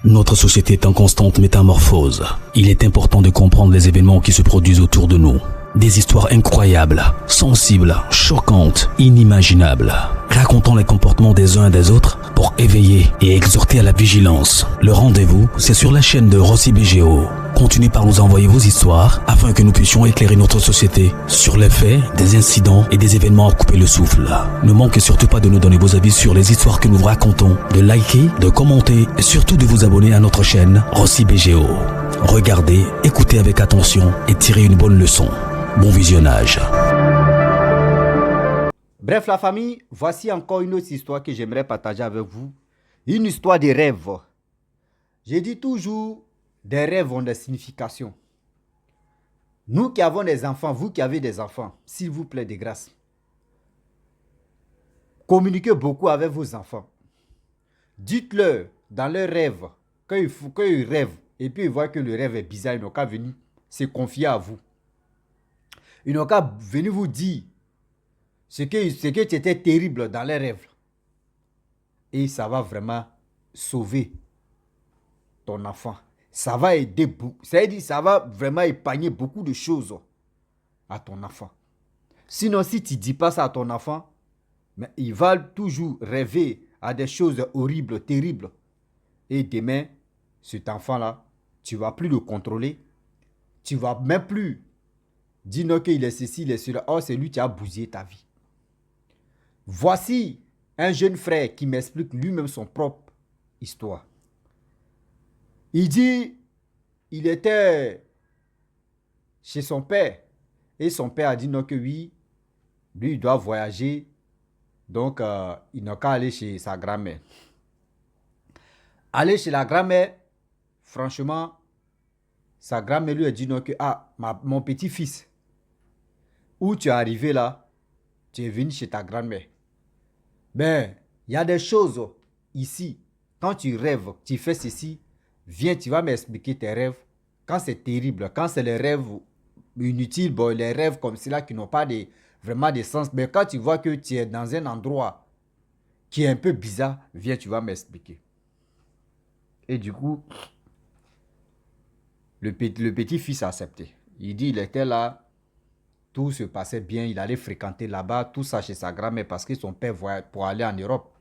Notre société est en constante métamorphose. Il est important de comprendre les événements qui se produisent autour de nous. Des histoires incroyables, sensibles, choquantes, inimaginables. Racontons les comportements des uns et des autres pour éveiller et exhorter à la vigilance. Le rendez-vous, c'est sur la chaîne de Rossi BGO. Continuez par nous envoyer vos histoires afin que nous puissions éclairer notre société sur les faits, des incidents et des événements à couper le souffle. Ne manquez surtout pas de nous donner vos avis sur les histoires que nous vous racontons, de liker, de commenter et surtout de vous abonner à notre chaîne Rossi BGO. Regardez, écoutez avec attention et tirez une bonne leçon. Bon visionnage. Bref, la famille, voici encore une autre histoire que j'aimerais partager avec vous. Une histoire de rêve. J'ai dit toujours, des rêves ont des significations. Nous qui avons des enfants, vous qui avez des enfants, s'il vous plaît, de grâce, communiquez beaucoup avec vos enfants. Dites-leur dans leurs rêves, quand ils rêvent, et puis ils voient que le rêve est bizarre, ils n'ont qu'à venir se confier à vous. Ils n'ont qu'à venir vous dire ce que était terrible dans les rêves. Et ça va vraiment sauver ton enfant. Ça va aider beaucoup. C'est-à-dire, ça va vraiment épargner beaucoup de choses à ton enfant. Sinon, si tu ne dis pas ça à ton enfant, mais il va toujours rêver à des choses horribles, terribles. Et demain, cet enfant-là, tu ne vas plus le contrôler. Tu ne vas même plus dire non qu'il est ceci, il est cela. Oh, c'est lui qui a bousillé ta vie. Voici un jeune frère qui m'explique lui-même son propre histoire. Il dit, il était chez son père. Et son père a dit non que oui, lui il doit voyager. Donc, il n'a qu'à aller chez sa grand-mère. Aller chez la grand-mère, franchement, sa grand-mère lui a dit non que, mon petit-fils, où tu es arrivé là, tu es venu chez ta grand-mère. Mais, il y a des choses ici. Quand tu rêves, tu fais ceci, viens, tu vas m'expliquer tes rêves. Quand c'est terrible, quand c'est les rêves inutiles, bon, les rêves comme cela qui n'ont pas vraiment de sens. Mais quand tu vois que tu es dans un endroit qui est un peu bizarre, viens, tu vas m'expliquer. Et du coup, le petit-fils a accepté. Il dit, il était là, tout se passait bien, il allait fréquenter là-bas, tout ça chez sa grand-mère parce que son père voyait pour aller en Europe.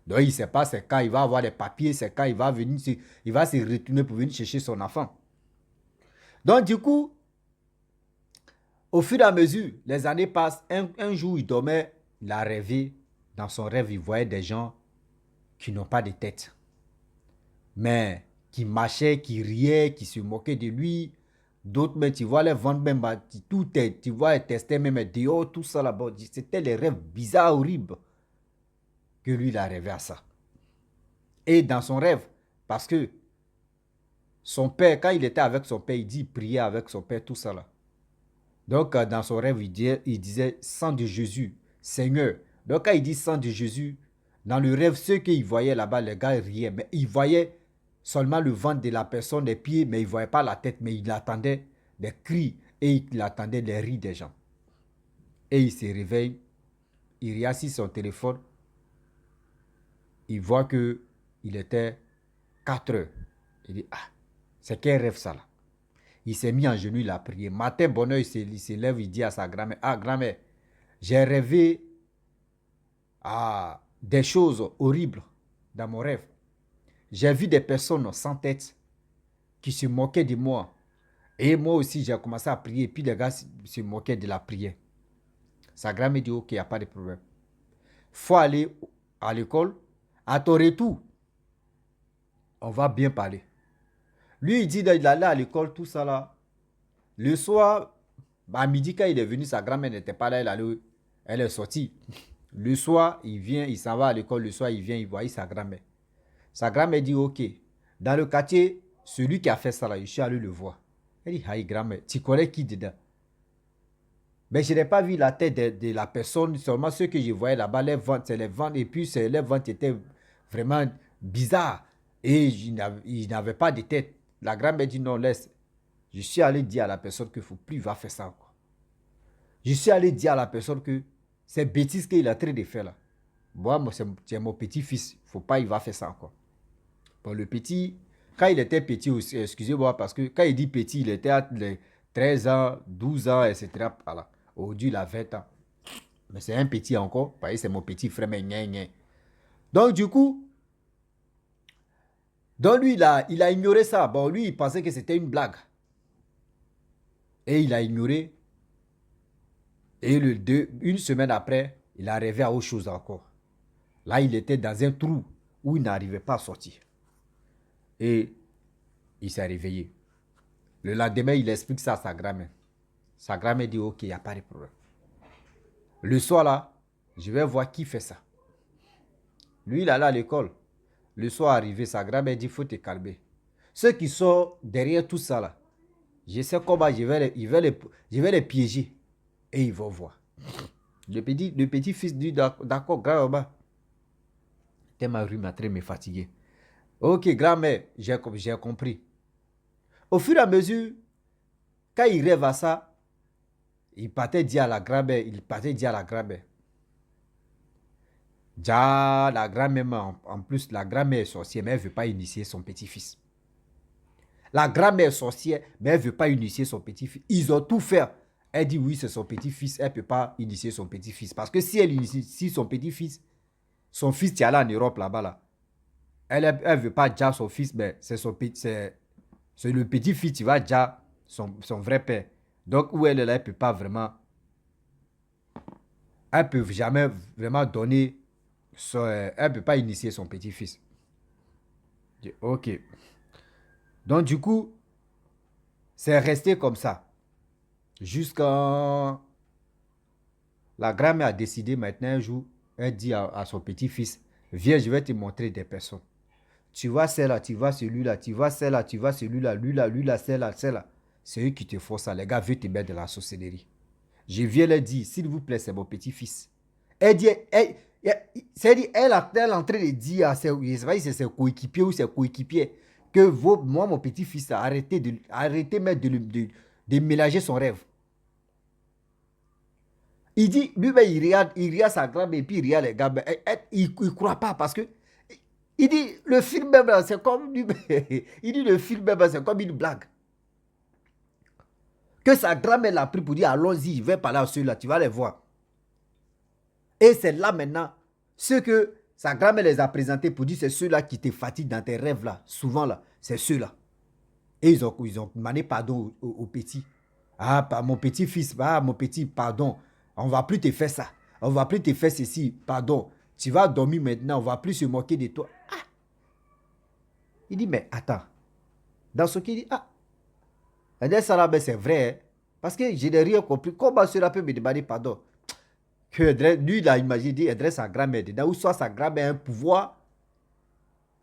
Donc, il ne sait pas c'est quand il va avoir des papiers, c'est quand il va venir, il va se retourner pour venir chercher son enfant. Donc, du coup, au fur et à mesure, les années passent. Un jour, il dormait, il a rêvé. Dans son rêve, il voyait des gens qui n'ont pas de tête. Mais qui marchaient, qui riaient, qui se moquaient de lui. D'autres, mais tu vois, les ventes même, tu vois, ils testaient même dehors, tout ça là-bas. C'était les rêves bizarres, horribles. Que lui, il a rêvé à ça. Et dans son rêve, parce que son père, quand il était avec son père, il dit, il priait avec son père, tout ça là. Donc, dans son rêve, il disait, sang de Jésus, Seigneur. Donc, quand il dit sang de Jésus, dans le rêve, ceux qu'il voyait là-bas, les gars riaient, mais il voyait seulement le ventre de la personne, les pieds, mais il ne voyait pas la tête, mais il attendait des cris et il attendait les rires des gens. Et il se réveille, il regarde sur son téléphone, il voit que il était 4 heures. Il dit, c'est quel rêve ça là? Il s'est mis en genoux, il a prié. Matin, bonheur, il se lève, il dit à sa grand-mère, grand-mère, j'ai rêvé des choses horribles dans mon rêve. J'ai vu des personnes sans tête qui se moquaient de moi. Et moi aussi, j'ai commencé à prier. Et puis les gars se moquaient de la prière. Sa grand-mère dit, ok, il n'y a pas de problème. Il faut aller à l'école. À ton retour, on va bien parler. Lui, il dit qu'il allait à l'école, tout ça là. Le soir, à midi, quand il est venu, sa grand-mère n'était pas là, elle est sortie. Le soir, il vient, il s'en va à l'école. Le soir, il vient, il voit sa grand-mère. Sa grand-mère dit, ok, dans le quartier, celui qui a fait ça là, je suis allé le voir. Elle dit, aïe, grand-mère, tu connais qui dedans? Mais je n'ai pas vu la tête de la personne, seulement ceux que je voyais là-bas, les ventes, c'est les ventes, et puis les ventes étaient vraiment bizarres. Et il n'avait pas de tête. La grand-mère dit, non, laisse. Je suis allé dire à la personne qu'il ne faut plus va faire ça encore. Je suis allé dire à la personne que c'est bêtise qu'il a train de faire là. Moi, c'est mon petit-fils. Il ne faut pas, il va faire ça encore. Bon, le petit, quand il était petit aussi, excusez-moi, parce que quand il dit petit, il était à les 13 ans, 12 ans, etc. Voilà. Aujourd'hui, il a 20 ans. Mais c'est un petit encore. Vous voyez, c'est mon petit frère, mais gna, gna. Donc, du coup, lui, il a ignoré ça. Bon, lui, il pensait que c'était une blague. Et il a ignoré. Et une semaine après, il a rêvé à autre chose encore. Là, il était dans un trou où il n'arrivait pas à sortir. Et il s'est réveillé. Le lendemain, il explique ça à sa grand-mère. Sa grand-mère dit, ok, il n'y a pas de problème. Le soir là, je vais voir qui fait ça. Lui, il allait à l'école. Le soir arrivé, sa grand-mère dit, il faut te calmer. Ceux qui sont derrière tout ça là, je sais comment je vais les piéger. Et ils vont voir. Le petit-fils dit, d'accord, grand-maman. Ma rue m'a très fatigué. Ok, grand-mère, j'ai compris. Au fur et à mesure, quand il rêve à ça, il partait dire à la grand-mère, déjà, la grand-mère, en plus, la grand-mère est sorcière, mais elle ne veut pas initier son petit-fils. La grand-mère est sorcière, mais elle ne veut pas initier son petit-fils. Ils ont tout fait. Elle dit oui, c'est son petit-fils, elle ne peut pas initier son petit-fils. Parce que si elle initie son petit-fils, son fils qui est allé en Europe là-bas, là, elle ne veut pas déjà son fils, mais c'est le petit-fils qui va déjà son vrai père. Donc, où elle est là, elle ne peut pas vraiment. Elle ne peut jamais vraiment donner. Elle ne peut pas initier son petit-fils. Ok. Donc, du coup, c'est resté comme ça. Jusqu'à. La grand-mère a décidé maintenant un jour, elle dit à son petit-fils, viens, je vais te montrer des personnes. Tu vois celle-là, tu vois celui-là, tu vois celle-là, tu vois celui-là, lui là, celle-là, celle-là. C'est eux qui te font ça. Les gars veulent te mettre de la sorcellerie. Je viens leur dire, s'il vous plaît, c'est mon petit-fils. Elle dit, elle est en train de dire à ses, je sais pas si c'est ses coéquipiers ou ses coéquipiers que moi, mon petit-fils, arrêtez de mélanger son rêve. Il dit, lui-même, il regarde sa grand-mère et puis il regarde les gars. Il ne croit pas parce que il dit, le film même, c'est comme il dit, le film même, c'est comme une blague. Que sa grand-mère l'a pris pour dire, allons-y, je vais parler à ceux-là, tu vas les voir. Et c'est là maintenant, ceux que sa grand-mère les a présentés pour dire, c'est ceux-là qui te fatiguent dans tes rêves là, souvent là, c'est ceux-là. Et ils ont demandé pardon au petit. Ah, mon petit-fils, mon petit, pardon, on ne va plus te faire ça. On ne va plus te faire ceci, pardon. Tu vas dormir maintenant, on ne va plus se moquer de toi. Ah! Il dit, mais attends. Dans ce qu'il dit, c'est vrai. Hein? Parce que je n'ai rien compris. Comment cela peut me demander pardon? Que lui, il a imaginé, il adresse sa grand-mère dedans, ou soit sa grand-mère a un pouvoir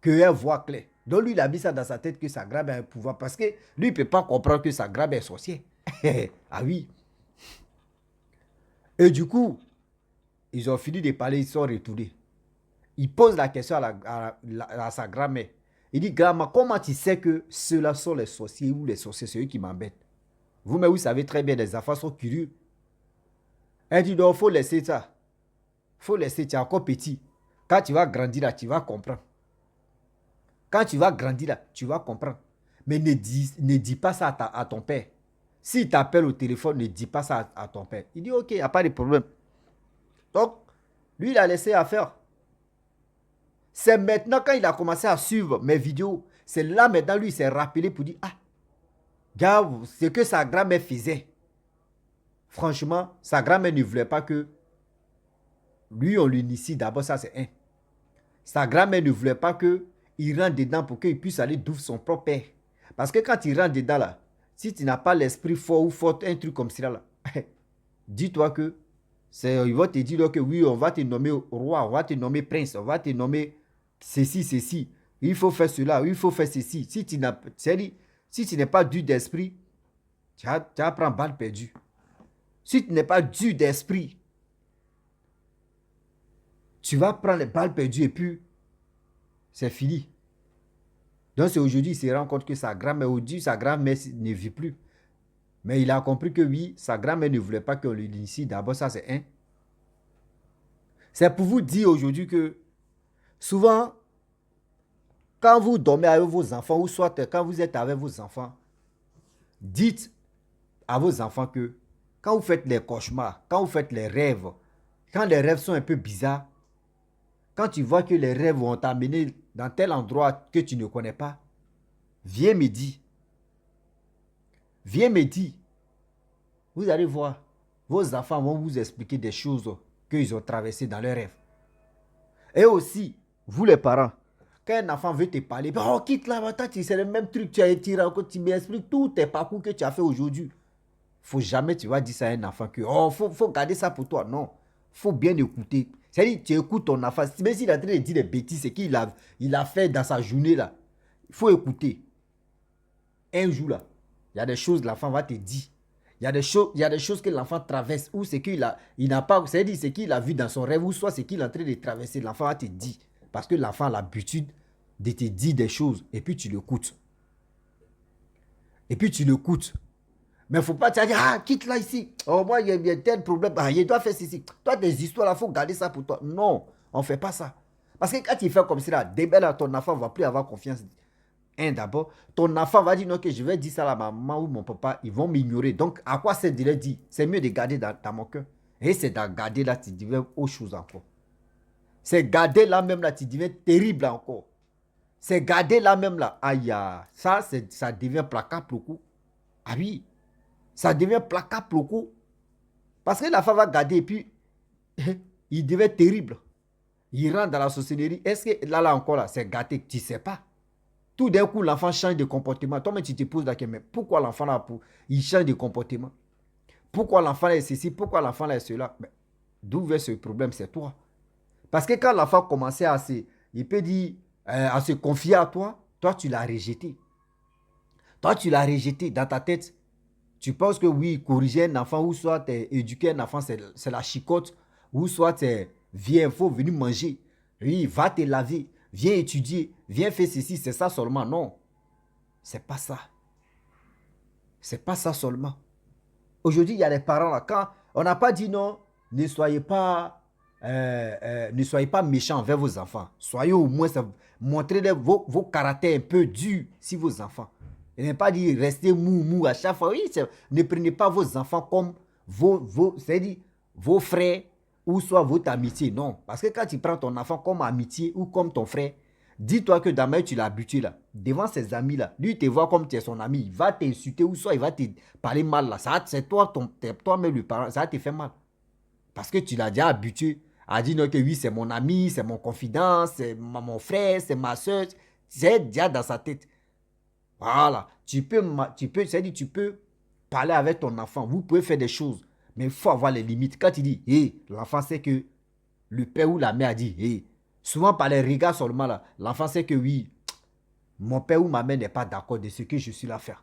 qu'elle voit clair. Donc lui, il a mis ça dans sa tête que sa grand-mère a un pouvoir. Parce que lui, il ne peut pas comprendre que sa grand-mère est sorcière. Ah oui. Et du coup, ils ont fini de parler, ils sont retournés. Il pose la question à sa grand-mère. Il dit, grand-mère, comment tu sais que ceux-là sont les sorciers ou les sorciers, c'est eux qui m'embêtent? Vous-même, vous savez très bien, les enfants sont curieux. Elle dit, non, il faut laisser ça. Il faut laisser, tu es encore petit. Quand tu vas grandir là, tu vas comprendre. Quand tu vas grandir là, tu vas comprendre. Mais ne dis pas ça à ton père. S'il t'appelle au téléphone, ne dis pas ça à ton père. Il dit, ok, il n'y a pas de problème. Donc, lui, il a laissé à faire. C'est maintenant quand il a commencé à suivre mes vidéos, c'est là maintenant lui il s'est rappelé pour dire, gars, ce que sa grand-mère faisait. Franchement, sa grand-mère ne voulait pas que lui on l'initie. D'abord ça c'est un. Sa grand-mère ne voulait pas qu'il rentre dedans pour qu'il puisse aller d'ouvrir son propre père. Parce que quand il rentre dedans là, si tu n'as pas l'esprit fort ou fort, un truc comme ça là, dis-toi que ils vont te dire que oui, on va te nommer roi, on va te nommer prince, on va te nommer ceci. Il faut faire cela, il faut faire ceci. Si tu n'es pas dur d'esprit, tu vas prendre balle perdue. Si tu n'es pas dur d'esprit, tu vas prendre les balles perdues et puis c'est fini. Donc c'est aujourd'hui il se rend compte que sa grand-mère ne vit plus. Mais il a compris que oui, sa grand-mère ne voulait pas qu'on l'initie. D'abord ça c'est un. C'est pour vous dire aujourd'hui que souvent, quand vous dormez avec vos enfants, ou soit quand vous êtes avec vos enfants, dites à vos enfants que quand vous faites les cauchemars, quand vous faites les rêves, quand les rêves sont un peu bizarres, quand tu vois que les rêves vont t'amener dans tel endroit que tu ne connais pas, viens me dire. Viens me dire. Vous allez voir, vos enfants vont vous expliquer des choses qu'ils ont traversées dans leurs rêves. Et aussi, vous les parents, quand un enfant veut te parler, oh, quitte là, c'est le même truc, tu as été encore, tu m'expliques tous tes parcours que tu as fait aujourd'hui. Faut jamais, tu vas dire ça à un enfant que, oh, faut garder ça pour toi. Non, faut bien écouter. C'est-à-dire, tu écoutes ton enfant, même s'il est en train de dire des bêtises, c'est qu'il a fait dans sa journée là. Il faut écouter. Un jour là, il y a des choses que l'enfant va te dire. Il y a des choses que l'enfant traverse, ou c'est qu'il n'a pas, c'est-à-dire c'est qu'il a vu dans son rêve, ou soit c'est qu'il est en train de traverser. L'enfant va te dire. Parce que l'enfant a l'habitude de te dire des choses, et puis tu l'écoutes. Et puis tu l'écoutes. Mais il ne faut pas te dire, ah, quitte là ici. Oh, moi, il y a tel problème. Ah, il doit faire ceci. Toi, des histoires là, il faut garder ça pour toi. Non, on ne fait pas ça. Parce que quand tu fais comme ça, demain là, ton enfant ne va plus avoir confiance. D'abord, ton enfant va dire non, que je vais dire ça à ma maman ou mon papa, ils vont m'ignorer. Donc, à quoi c'est de leur dire? C'est mieux de garder dans mon cœur. Et c'est de garder là, tu deviens autre chose encore. C'est garder là même là, tu deviens terrible encore. C'est garder là même là, aïe, ça devient placable pour le coup. Ah oui, ça devient placable pour le coup. Parce que la femme va garder et puis, il devient terrible. Il rentre dans la sorcellerie. Est-ce que là encore là, c'est gâté? Tu ne sais pas. Tout d'un coup, l'enfant change de comportement. Toi, mais tu te poses la question, mais pourquoi l'enfant là, il change de comportement? Pourquoi l'enfant là est ceci? Pourquoi l'enfant là est cela? D'où vient ce problème? C'est toi. Parce que quand l'enfant commençait il peut dire, à se confier à toi, toi, tu l'as rejeté. Toi, tu l'as rejeté dans ta tête. Tu penses que oui, corriger un enfant, ou soit éduquer un enfant, c'est la chicotte, ou soit viens, il faut venir manger. Oui, va te laver. Viens étudier, viens faire ceci, c'est ça seulement. Non, c'est pas ça. C'est pas ça seulement. Aujourd'hui, il y a des parents là, quand on n'a pas dit non, ne soyez pas méchants envers vos enfants. Soyez au moins, montrez vos caractères un peu durs sur vos enfants. Et ne pas dire restez mou à chaque fois. Oui, ne prenez pas vos enfants comme c'est-à-dire vos frères, ou soit votre amitié. Non, parce que quand tu prends ton enfant comme amitié ou comme ton frère, dis-toi que demain tu l'as habitué là, devant ses amis là, lui il te voit comme tu es son ami, il va t'insulter ou soit il va te parler mal là, c'est toi-même le parent, ça va te faire mal. Parce que tu l'as déjà habitué à dire non, que oui c'est mon ami, c'est mon confident, c'est mon frère, c'est ma soeur, c'est déjà dans sa tête. Voilà, tu peux parler avec ton enfant, vous pouvez faire des choses. Mais il faut avoir les limites. Quand tu dis, hey, l'enfant sait que le père ou la mère a dit, hey, souvent par les regards seulement là, l'enfant sait que oui, mon père ou ma mère n'est pas d'accord de ce que je suis là à faire.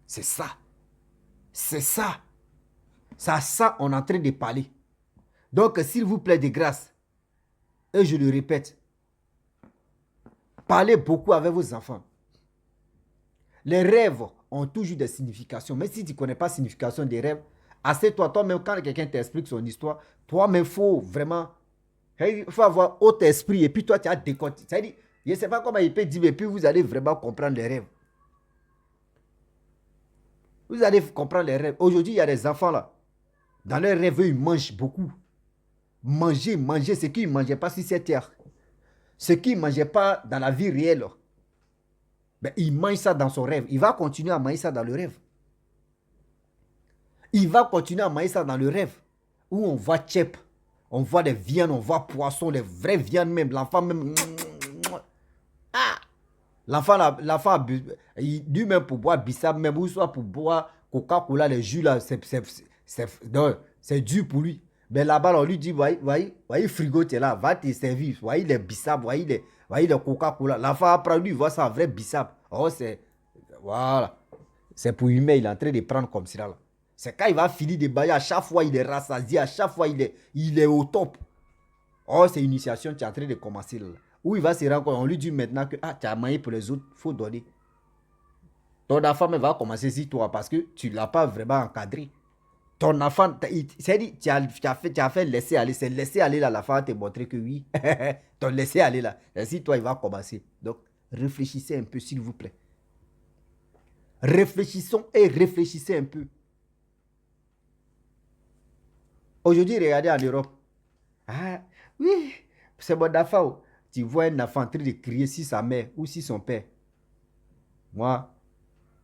C'est ça. C'est ça. C'est ça on est en train de parler. Donc, s'il vous plaît, de grâce, et je le répète, parlez beaucoup avec vos enfants. Les rêves ont toujours des significations. Mais si tu ne connais pas la signification des rêves, assieds-toi, toi-même, quand quelqu'un t'explique son histoire, toi-même, il faut vraiment, il faut avoir haut esprit, et puis toi, tu as décoté. C'est-à-dire, je ne sais pas comment il peut dire, mais puis vous allez vraiment comprendre les rêves. Vous allez comprendre les rêves. Aujourd'hui, il y a des enfants là, dans leurs rêves, ils mangent beaucoup. Manger, ce qu'ils ne mangeaient pas sur cette terre. Ce qu'ils ne mangeaient pas dans la vie réelle. Il mange ça dans son rêve. Il va continuer à manger ça dans le rêve. Il va continuer à manger ça dans le rêve. Où on voit tchèp, on voit des viandes, on voit poissons, les vraies viandes même. L'enfant même. Ah! L'enfant, lui-même pour boire bissap, même ou soit pour boire Coca-Cola, les jus là, c'est dur pour lui. Mais là-bas, on lui dit, voyez, frigo, tu es là, va te servir. Voyez les bissap, voyez le Coca-Cola. L'enfant après lui, il voit ça, un vrai bissap. Oh, voilà. C'est pour humain, il est en train de prendre comme ça là. C'est quand il va finir de bailler, à chaque fois il est rassasié, à chaque fois il est au top. Oh, c'est une initiation, tu es en train de commencer là. Où il va se rendre compte, on lui dit maintenant que tu as mangé pour les autres, il faut donner. Ton enfant va commencer sur toi parce que tu ne l'as pas vraiment encadré. ton enfant, c'est-à-dire, tu as fait laisser aller. C'est laisser aller là, la femme va te montrer que oui, ton laisser aller là. Et si toi, il va commencer. Donc, réfléchissez un peu, s'il vous plaît. Réfléchissons et réfléchissez un peu. Aujourd'hui, regardez en Europe. Ah, oui, c'est bon enfant. Tu vois un enfant en train de crier si sa mère ou si son père. Moi,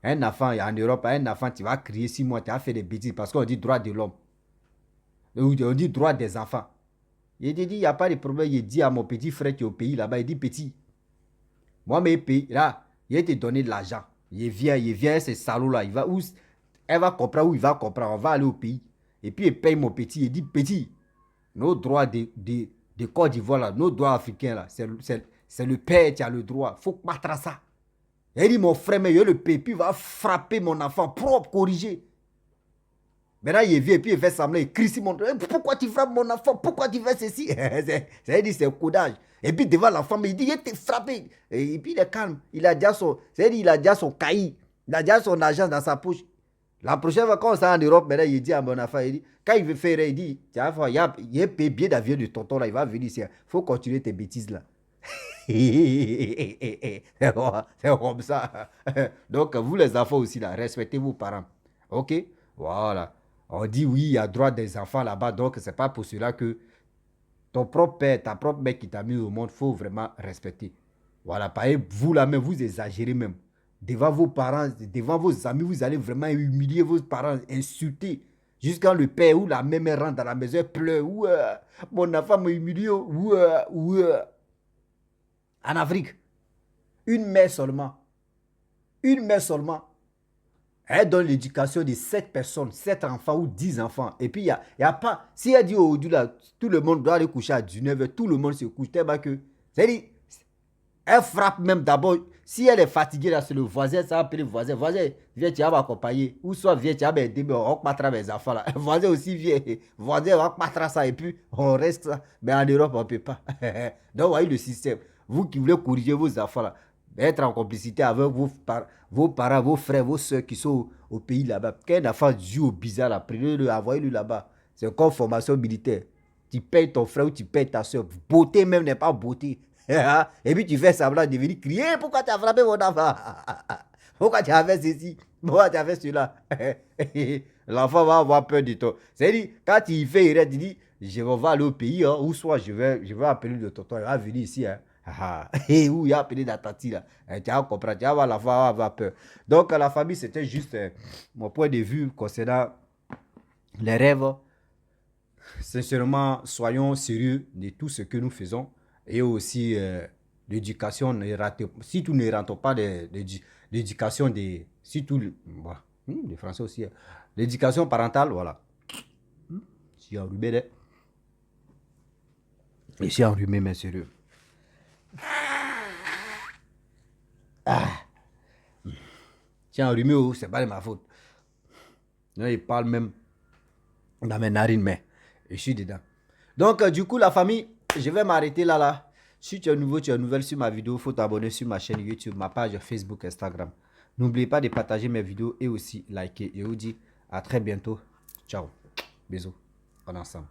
un enfant en Europe, un enfant, tu vas crier si moi, tu as fait des bêtises parce qu'on dit droit de l'homme. On dit droit des enfants. Il dit, il n'y a pas de problème. Il dit à mon petit frère qui est au pays là-bas, il dit petit. Moi, mes pays, là, il te donné de l'argent. Il vient, ce salaud-là. Il va où, elle va comprendre où il va comprendre. On va aller au pays. Et puis, il paye mon petit. Il dit, petit, nos droits de Côte d'Ivoire, là, nos droits africains, là, c'est le père qui a le droit. Il faut battre ça. Il dit, mon frère, mais le pépi va frapper mon enfant propre, corriger. Maintenant, il vient et puis il fait semblant, il crie sur mon enfant. Pourquoi tu frappes mon enfant? Pourquoi tu fais ceci? C'est un codage. Et puis devant l'enfant, il dit, il t'a frappé. Et puis il est calme. Il a déjà son cahier. Il a déjà son argent dans sa poche. La prochaine fois, quand on sera en Europe, maintenant, il dit à mon enfant, il dit, quand il veut faire, il dit, tiens, il y a un billet d'avion de tonton là, il va venir ici. Il faut continuer tes bêtises là. C'est comme ça. Donc, vous les enfants aussi là, respectez vos parents. Ok? Voilà. On dit oui, il y a droit des enfants là-bas, donc c'est pas pour cela que ton propre père, ta propre mère qui t'a mis au monde, faut vraiment respecter. Voilà, pareil, vous là même, vous exagérez même. Devant vos parents, devant vos amis, vous allez vraiment humilier vos parents, insulter. Jusqu'à le père ou la mère rentre dans la maison, pleure. Mon enfant m'a humilié. En Afrique, une mère seulement. Une mère seulement. Elle donne l'éducation de 7 personnes, 7 enfants ou 10 enfants. Et puis, il y a pas... Si elle dit aujourd'hui, là, tout le monde doit aller coucher à 19h, tout le monde se couche. Tellement que... C'est-à-dire, elle frappe même d'abord. Si elle est fatiguée, là, c'est le voisin, ça va appeler le voisin. Voisin, viens, tu vas m'accompagner. Ou soit, viens, tu vas m'aider, mais on va pas mes enfants, là. Voisin aussi vient. Voisin, on va pas ça. Et puis, on reste ça. Mais en Europe, on ne peut pas. Donc, voyez le système. Vous qui voulez corriger vos enfants, là, être en complicité avec vos parents, vos frères, vos soeurs qui sont au pays là-bas. Quand un enfant joue au bizarre, là, prenez-le, envoyez-le là-bas. C'est comme formation militaire. Tu payes ton frère ou tu payes ta soeur. Beauté même n'est pas beauté. Et puis tu fais semblant de venir crier. Pourquoi tu as frappé mon enfant? Pourquoi tu as fait ceci? Pourquoi tu as fait cela? L'enfant va avoir peur de toi. C'est-à-dire, quand il fait, il dit, je vais aller au pays, hein, ou soit je vais appeler le tonton, il va venir ici. Hein. Et où il a appelé la tati là. Tu vas comprendre, tu vas voir l'enfant va avoir peur. Donc la famille, c'était juste mon point de vue concernant les rêves. Sincèrement, soyons sérieux de tout ce que nous faisons. Et aussi l'éducation, si tout ne rentre pas l'éducation des... Si tout, voilà. Les Français aussi. Hein. L'éducation parentale, voilà. Si enrhumé, et si enrhumé, mais sérieux. Tiens, enrhumé, c'est pas de ma faute. Là, il parle même dans mes narines, mais je suis dedans. Donc, du coup, la famille, je vais m'arrêter là. Si tu es nouveau, tu es nouvelle sur ma vidéo, il faut t'abonner sur ma chaîne YouTube, ma page Facebook, Instagram. N'oubliez pas de partager mes vidéos et aussi liker. Et je vous dis à très bientôt. Ciao. Bisous. On est ensemble.